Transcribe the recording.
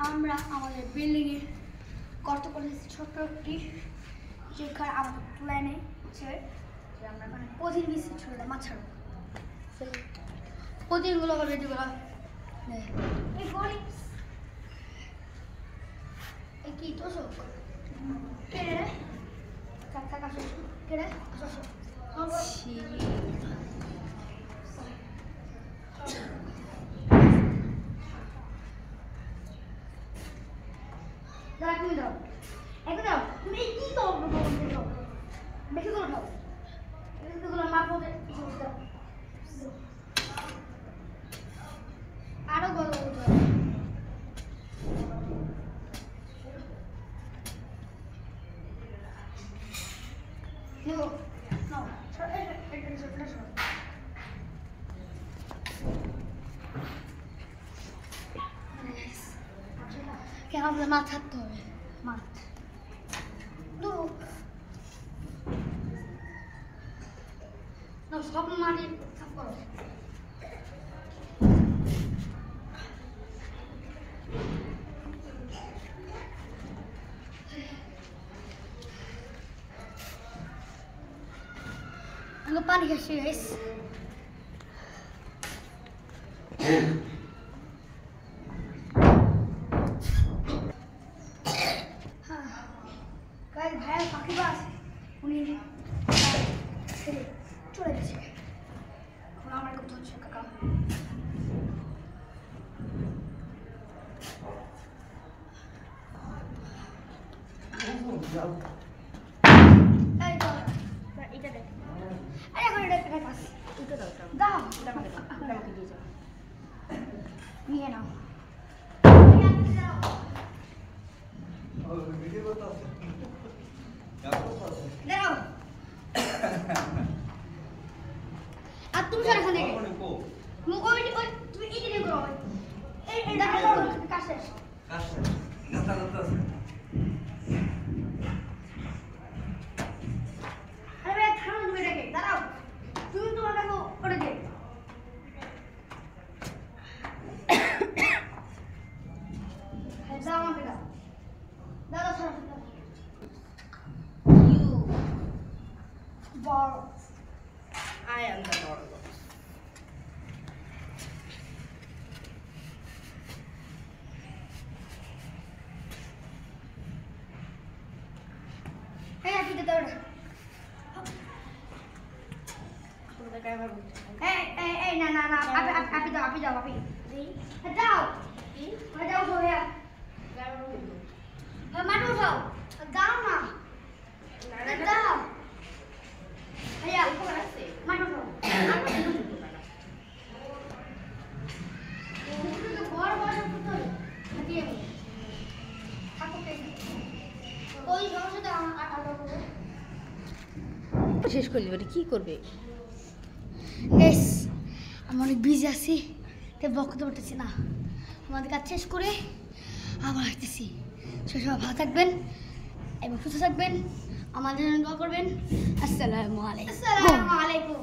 আমরা আমাদের বিল্ডিংয়ে গর্ত করেছি ছোট্ট একটি, যেখানে আমাদের প্ল্যানে হচ্ছে যে আমরা মানে প্রতিদিন বিস্কুট ছোটো মাছ ছাড়ব, প্রতিদিনগুলো হবে যেগুলো এই কি তো কেড়ে রে চারটা কাছে কেড়ে তুমি কি তো বেশি করে খাও আরো গরম হতে হবে। কেন আমাদের মাছ ছাড়তে হবে, মাছ সব মাটি সাফ করো। পানি খাচ্ছি গাইস। ভাইয়ের পাখি বাস উনি চলে গেছে, এখন আমার করতে হচ্ছে কাকা। এটা দেখ, আরে এখন এটা একটা কাজ দাও, নিয়ে নাও। আর তুমি সর এখান থেকে, তুমি এই দিকে করো, এই কাজ শেষ। আরে ভাই থামো, তুমি এটাকে দাঁড়াও, তুমি তোমার দেখো করে দে। দাও আমাকে দাও, দাও সর। I am the Lord. Hey, happy the third. Hey, na. Happy daw, happy. Daw. Daw so ya. Manu daw. Daw na. Daw. Ayan, manu daw. শেষ করে দেবে, কি করবে? আমি অনেক বিজি আছি, তাই বকতে পারতেছি না। আমাদের কাজ শেষ করে আবার আসতেছি। সবাই ভালো থাকবেন এবং সুস্থ থাকবেন, আমাদের জন্য দোয়া করবেন। আসসালামু আলাইকুম।